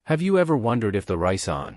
Have you ever wondered if the rice on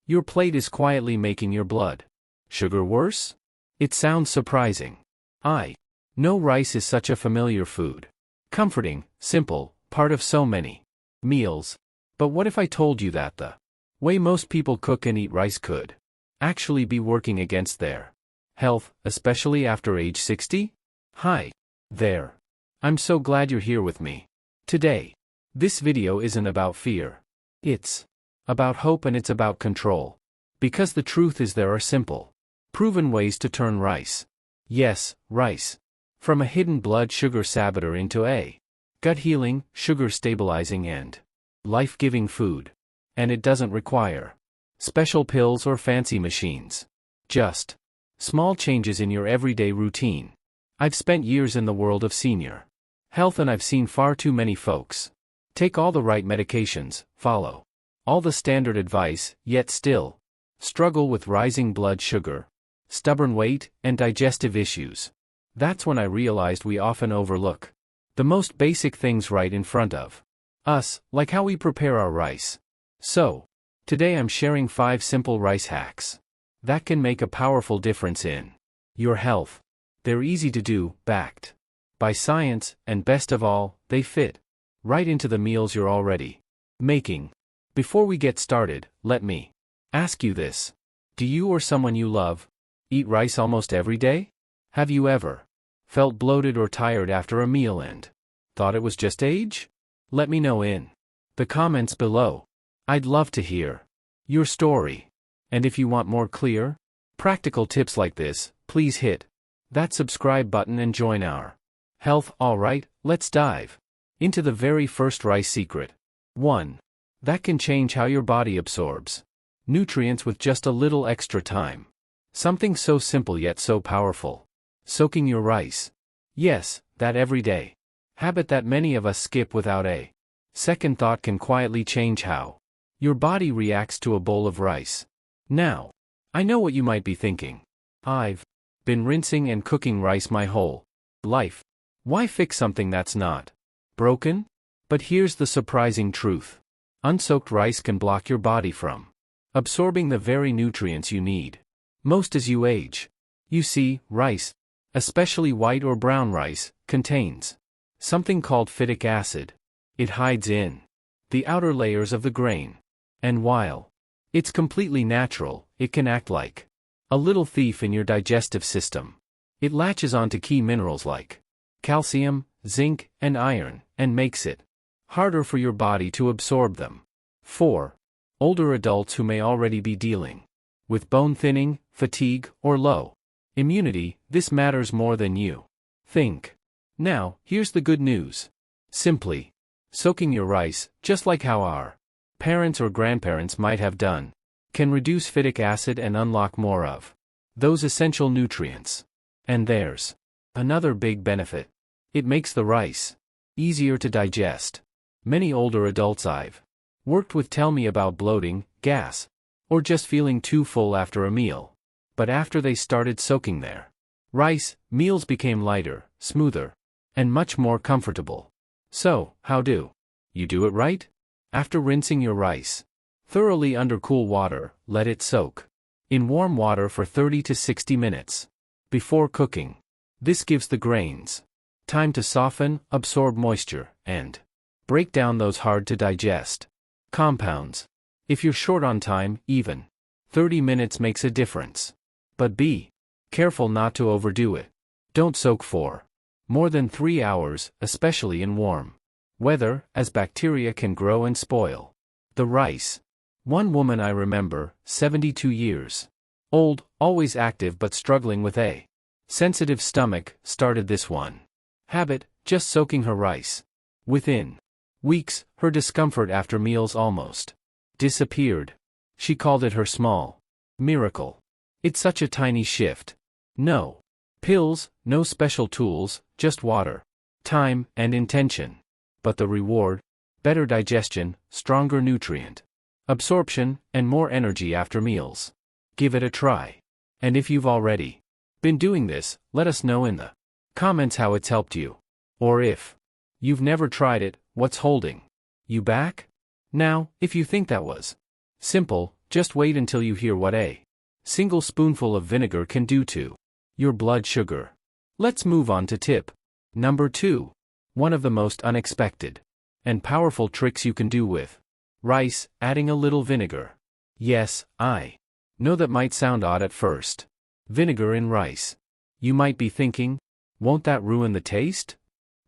your plate is quietly making your blood sugar worse? It sounds surprising. I know rice is such a familiar food. Comforting, simple, part of so many meals. But what if I told you that the way most people cook and eat rice could actually be working against their health, especially after age 60? Hi there. I'm so glad you're here with me today. This video isn't about fear. It's about hope, and it's about control. Because the truth is, there are simple, proven ways to turn rice. Yes, rice. From a hidden blood sugar saboteur into a gut healing, sugar stabilizing, and life-giving food. And it doesn't require special pills or fancy machines. Just small changes in your everyday routine. I've spent years in the world of senior health, and I've seen far too many folks take all the right medications, follow all the standard advice, yet still struggle with rising blood sugar, stubborn weight, and digestive issues. That's when I realized we often overlook the most basic things right in front of us, like how we prepare our rice. So, today I'm sharing 5 simple rice hacks that can make a powerful difference in your health. They're easy to do, backed by science, and best of all, they fit right into the meals you're already making. Before we get started, let me ask you this. Do you or someone you love eat rice almost every day? Have you ever felt bloated or tired after a meal and thought it was just age? Let me know in the comments below. I'd love to hear your story. And if you want more clear, practical tips like this, please hit that subscribe button and join our health. Alright, let's dive into the very first rice secret. 1. That can change how your body absorbs nutrients with just a little extra time. Something so simple yet so powerful. Soaking your rice. Yes, that everyday habit that many of us skip without a second thought can quietly change how your body reacts to a bowl of rice. Now, I know what you might be thinking. I've been rinsing and cooking rice my whole life. Why fix something that's not broken? But here's the surprising truth. Unsoaked rice can block your body from absorbing the very nutrients you need most as you age. You see, rice, especially white or brown rice, contains something called phytic acid. It hides in the outer layers of the grain. And while it's completely natural, it can act like a little thief in your digestive system. It latches onto key minerals like calcium, zinc, and iron, and makes it harder for your body to absorb them. 4. Older adults who may already be dealing with bone thinning, fatigue, or low immunity, this matters more than you think. Now, here's the good news. Simply soaking your rice, just like how our parents or grandparents might have done, can reduce phytic acid and unlock more of those essential nutrients. And there's another big benefit. It makes the rice easier to digest. Many older adults I've worked with tell me about bloating, gas, or just feeling too full after a meal. But after they started soaking their rice, meals became lighter, smoother, and much more comfortable. So, how do you do it right? After rinsing your rice thoroughly under cool water, let it soak in warm water for 30 to 60 minutes before cooking. This gives the grains time to soften, absorb moisture, and break down those hard-to-digest compounds. If you're short on time, even 30 minutes makes a difference. But be careful not to overdo it. Don't soak for more than 3 hours, especially in warm weather, as bacteria can grow and spoil the rice. One woman I remember, 72 years old, always active but struggling with a sensitive stomach, started this one habit, just soaking her rice. Within weeks, her discomfort after meals almost disappeared. She called it her small miracle. It's such a tiny shift. No pills, no special tools, just water, time, and intention. But the reward? Better digestion, stronger nutrient absorption, and more energy after meals. Give it a try. And if you've already been doing this, let us know in the comments how it's helped you. Or if you've never tried it, what's holding you back? Now, if you think that was simple, just wait until you hear what a single spoonful of vinegar can do to your blood sugar. Let's move on to tip number 2. One of the most unexpected and powerful tricks you can do with rice, adding a little vinegar. Yes, I know that might sound odd at first. Vinegar in rice. You might be thinking, won't that ruin the taste?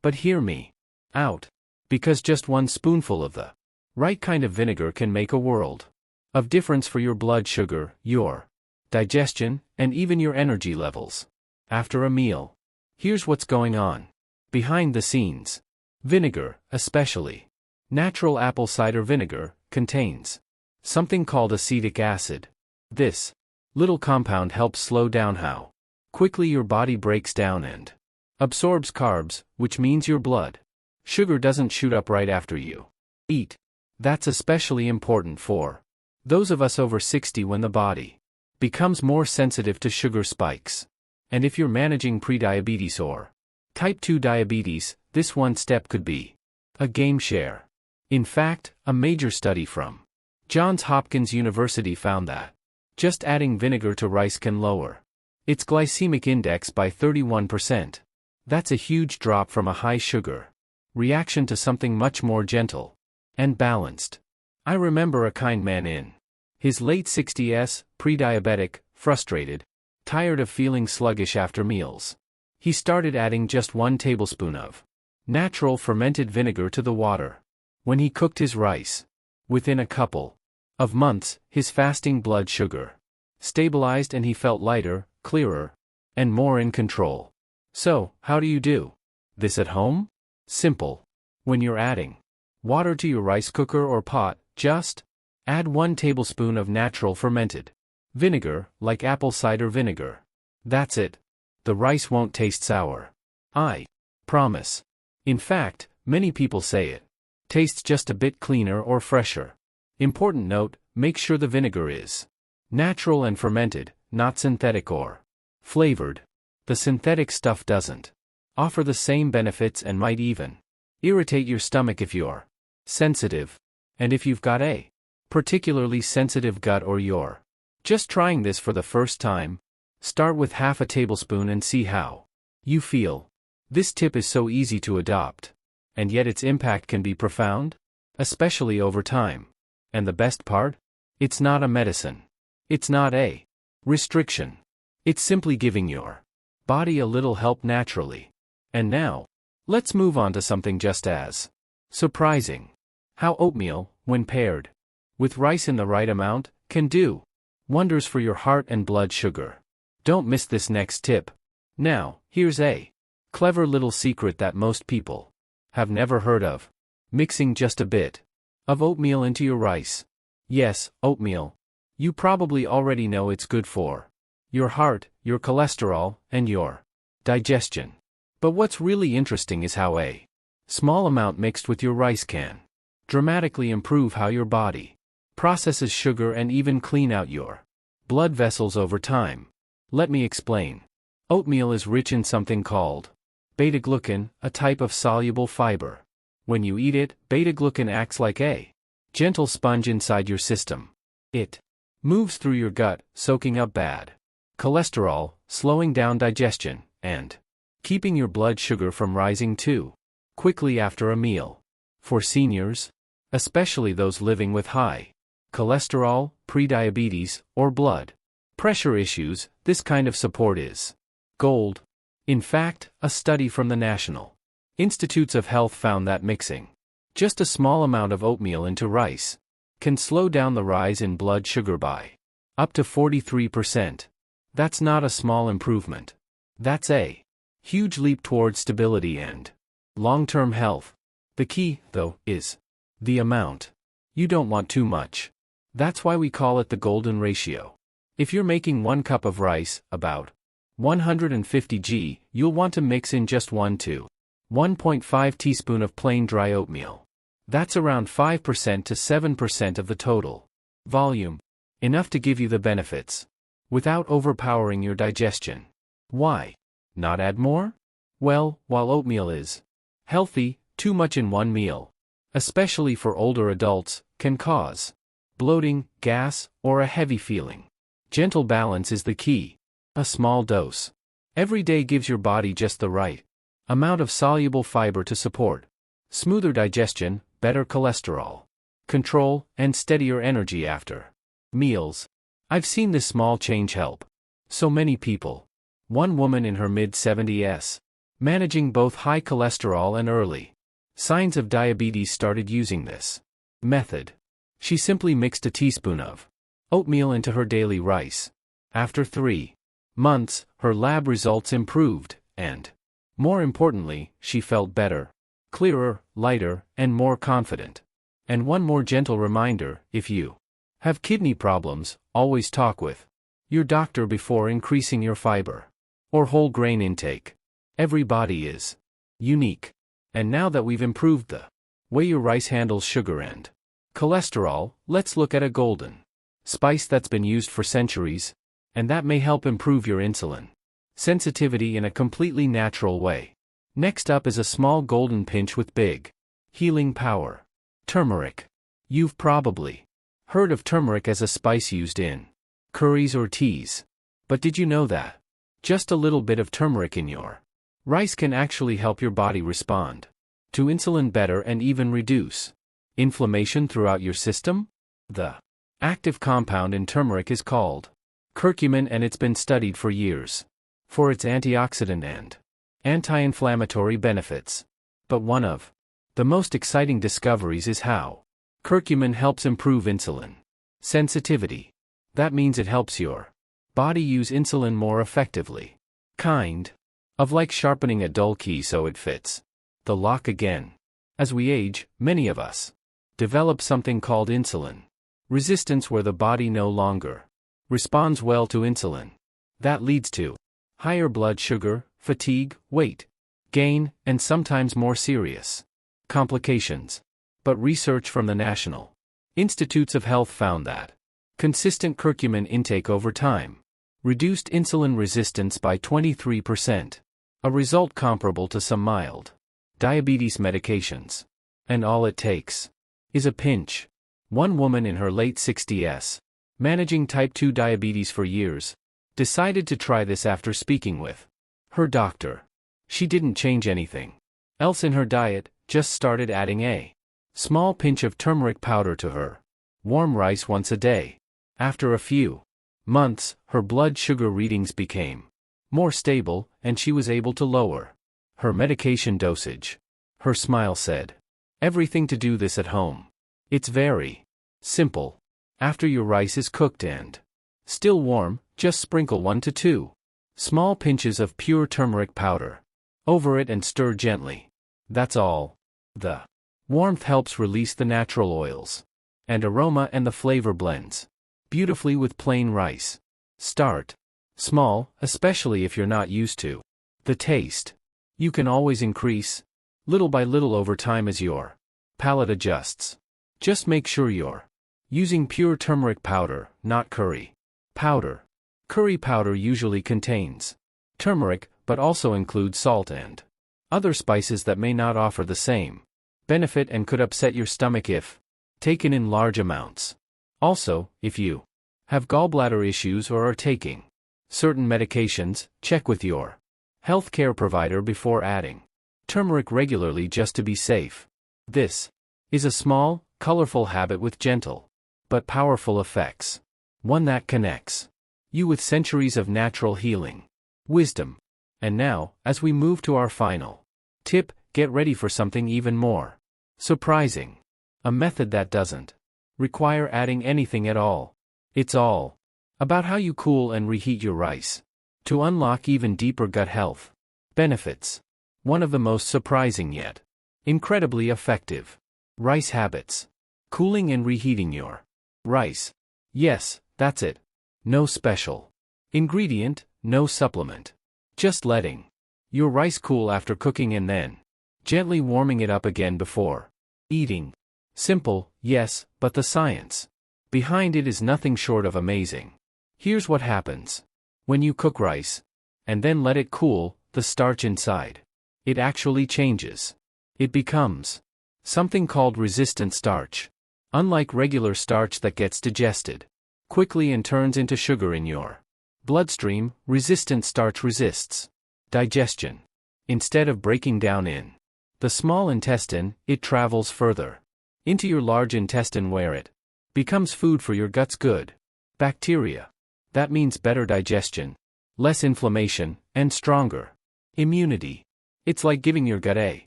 But hear me out. Because just one spoonful of the right kind of vinegar can make a world of difference for your blood sugar, your digestion, and even your energy levels after a meal. Here's what's going on behind the scenes. Vinegar, especially natural apple cider vinegar, contains something called acetic acid. This little compound helps slow down how quickly your body breaks down and absorbs carbs, which means your blood sugar doesn't shoot up right after you eat. That's especially important for those of us over 60 when the body becomes more sensitive to sugar spikes. And if you're managing prediabetes or type 2 diabetes, this one step could be a game changer. In fact, a major study from Johns Hopkins University found that just adding vinegar to rice can lower its glycemic index by 31%. That's a huge drop from a high sugar reaction to something much more gentle and balanced. I remember a kind man in his late 60s, pre-diabetic, frustrated, tired of feeling sluggish after meals. He started adding just 1 tablespoon of natural fermented vinegar to the water when he cooked his rice. Within a couple of months, his fasting blood sugar stabilized and he felt lighter, clearer, and more in control. So, how do you do this at home? Simple. When you're adding water to your rice cooker or pot, just add 1 tablespoon of natural fermented vinegar, like apple cider vinegar. That's it. The rice won't taste sour. I promise. In fact, many people say it tastes just a bit cleaner or fresher. Important note, make sure the vinegar is natural and fermented, not synthetic or flavored. The synthetic stuff doesn't offer the same benefits and might even irritate your stomach if you're sensitive. And if you've got a particularly sensitive gut or you're just trying this for the first time, start with half a tablespoon and see how you feel. This tip is so easy to adopt, and yet its impact can be profound, especially over time. And the best part? It's not a medicine. It's not a restriction. It's simply giving your body a little help naturally. And now, let's move on to something just as surprising. How oatmeal, when paired with rice in the right amount, can do wonders for your heart and blood sugar. Don't miss this next tip. Now, here's a clever little secret that most people have never heard of. Mixing just a bit of oatmeal into your rice. Yes, oatmeal. You probably already know it's good for your heart, your cholesterol, and your digestion. But what's really interesting is how a small amount mixed with your rice can dramatically improve how your body processes sugar and even clean out your blood vessels over time. Let me explain. Oatmeal is rich in something called beta-glucan, a type of soluble fiber. When you eat it, beta-glucan acts like a gentle sponge inside your system. It moves through your gut, soaking up bad cholesterol, slowing down digestion, and keeping your blood sugar from rising too quickly after a meal. For seniors, especially those living with high cholesterol, prediabetes, or blood pressure issues, this kind of support is gold. In fact, a study from the National Institutes of Health found that mixing just a small amount of oatmeal into rice can slow down the rise in blood sugar by up to 43%. That's not a small improvement. That's a huge leap toward stability and long-term health. The key, though, is the amount. You don't want too much. That's why we call it the golden ratio. If you're making 1 cup of rice, about 150 g, you'll want to mix in just 1 to 1.5 teaspoon of plain dry oatmeal. That's around 5% to 7% of the total volume, enough to give you the benefits without overpowering your digestion. Why not add more? Well, while oatmeal is healthy, too much in one meal, especially for older adults, can cause bloating, gas, or a heavy feeling. Gentle balance is the key. A small dose every day gives your body just the right amount of soluble fiber to support smoother digestion, better cholesterol control, and steadier energy after meals. I've seen this small change help so many people. One woman in her mid-70s, managing both high cholesterol and early signs of diabetes, started using this method. She simply mixed a teaspoon of oatmeal into her daily rice. After 3 months, her lab results improved, and, more importantly, she felt better, clearer, lighter, and more confident. And one more gentle reminder: if you have kidney problems, always talk with your doctor before increasing your fiber or whole grain intake. Every body is unique. And now that we've improved the way your rice handles sugar and cholesterol, let's look at a golden spice that's been used for centuries, and that may help improve your insulin sensitivity in a completely natural way. Next up is a small golden pinch with big healing power: turmeric. You've probably heard of turmeric as a spice used in curries or teas. But did you know that just a little bit of turmeric in your rice can actually help your body respond to insulin better and even reduce inflammation throughout your system? The active compound in turmeric is called curcumin, and it's been studied for years for its antioxidant and anti-inflammatory benefits. But one of the most exciting discoveries is how curcumin helps improve insulin sensitivity. That means it helps your body use insulin more effectively. Kind of like sharpening a dull key so it fits the lock again. As we age, many of us develop something called insulin resistance, where the body no longer responds well to insulin. That leads to higher blood sugar, fatigue, weight gain, and sometimes more serious complications. But research from the National Institutes of Health found that consistent curcumin intake over time reduced insulin resistance by 23%, a result comparable to some mild diabetes medications. And all it takes is a pinch. One woman in her late 60s, managing type 2 diabetes for years, decided to try this after speaking with her doctor. She didn't change anything else in her diet, just started adding a small pinch of turmeric powder to her warm rice once a day. After a few months, her blood sugar readings became more stable, and she was able to lower her medication dosage. Her smile said, "Everything to do this at home. It's very simple. After your rice is cooked and still warm, just sprinkle 1 to 2 small pinches of pure turmeric powder over it and stir gently. That's all. The warmth helps release the natural oils and aroma, and the flavor blends beautifully with plain rice. Start small, especially if you're not used to the taste. You can always increase little by little over time as your palate adjusts. Just make sure you're using pure turmeric powder, not curry powder. Curry powder usually contains turmeric, but also includes salt and other spices that may not offer the same benefit and could upset your stomach if taken in large amounts. Also, if you have gallbladder issues or are taking certain medications, check with your healthcare provider before adding turmeric regularly, just to be safe. This is a small, colorful habit with gentle but powerful effects. One that connects you with centuries of natural healing wisdom. And now, as we move to our final tip, get ready for something even more surprising. A method that doesn't require adding anything at all. It's all about how you cool and reheat your rice to unlock even deeper gut health benefits. One of the most surprising yet incredibly effective rice habits: cooling and reheating your rice. Yes, that's it. No special ingredient, no supplement. Just letting your rice cool after cooking and then gently warming it up again before eating. Simple, yes, but the science behind it is nothing short of amazing. Here's what happens when you cook rice and then let it cool: the starch inside it actually changes. It becomes something called resistant starch. Unlike regular starch that gets digested quickly and turns into sugar in your bloodstream, resistant starch resists digestion. Instead of breaking down in the small intestine, it travels further into your large intestine where it becomes food for your gut's good bacteria. That means better digestion, less inflammation, and stronger immunity. It's like giving your gut a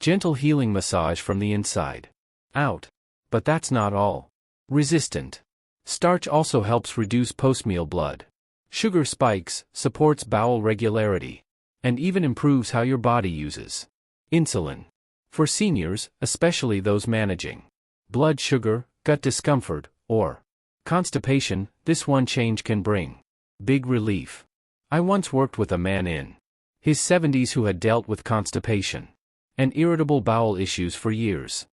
gentle healing massage from the inside out. But that's not all. Resistant starch also helps reduce postmeal blood sugar spikes, supports bowel regularity, and even improves how your body uses insulin. For seniors, especially those managing blood sugar, gut discomfort, or constipation, this one change can bring big relief. I once worked with a man in his 70s who had dealt with constipation and irritable bowel issues for years.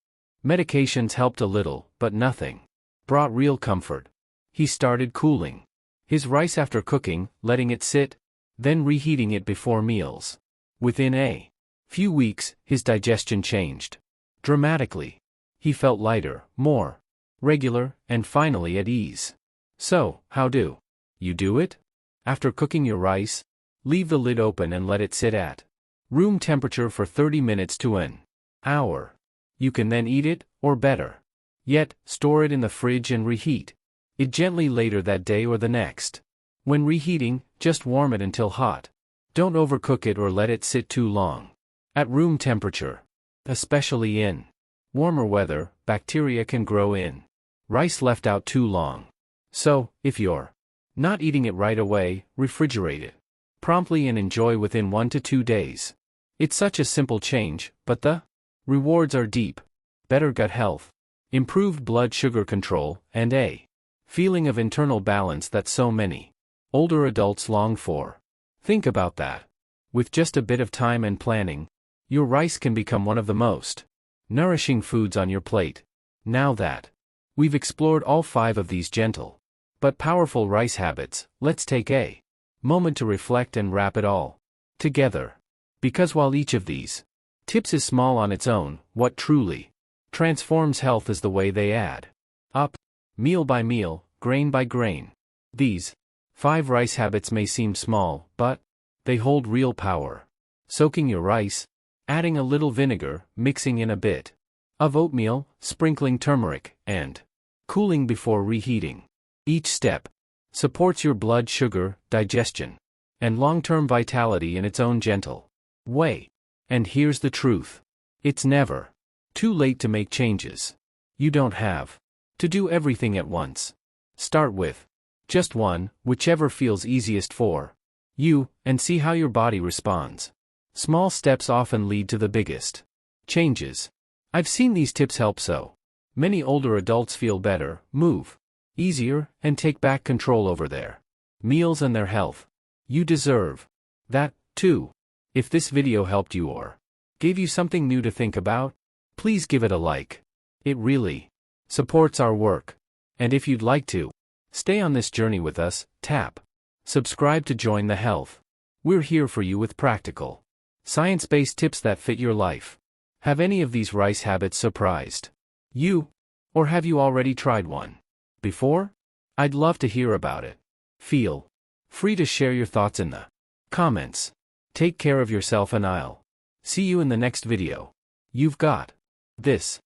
Medications helped a little, but nothing brought real comfort. He started cooling his rice after cooking, letting it sit, then reheating it before meals. Within a few weeks, his digestion changed dramatically. He felt lighter, more regular, and finally at ease. So, how do you do it? After cooking your rice, leave the lid open and let it sit at room temperature for 30 minutes to an hour. You can then eat it, or better yet, store it in the fridge and reheat it gently later that day or the next. When reheating, just warm it until hot. Don't overcook it or let it sit too long. At room temperature, especially in warmer weather, bacteria can grow in rice left out too long. So, if you're not eating it right away, refrigerate it promptly and enjoy within 1 to 2 days. It's such a simple change, but the rewards are deep. Better gut health, improved blood sugar control, and a feeling of internal balance that so many older adults long for. Think about that. With just a bit of time and planning, your rice can become one of the most nourishing foods on your plate. Now that we've explored all 5 of these gentle but powerful rice habits, let's take a moment to reflect and wrap it all together. Because while each of these tips is small on its own, what truly transforms health is the way they add up, meal by meal, grain by grain. These 5 rice habits may seem small, but they hold real power. Soaking your rice, adding a little vinegar, mixing in a bit of oatmeal, sprinkling turmeric, and cooling before reheating. Each step supports your blood sugar, digestion, and long-term vitality in its own gentle way. And here's the truth. It's never too late to make changes. You don't have to do everything at once. Start with just one, whichever feels easiest for you, and see how your body responds. Small steps often lead to the biggest changes. I've seen these tips help so many older adults feel better, move easier, and take back control over their meals and their health. You deserve that, too. If this video helped you or gave you something new to think about, please give it a like. It really supports our work. And if you'd like to stay on this journey with us, tap subscribe to join the health. We're here for you with practical, science-based tips that fit your life. Have any of these rice habits surprised you? Or have you already tried one before? I'd love to hear about it. Feel free to share your thoughts in the comments. Take care of yourself and I'll see you in the next video. You've got this.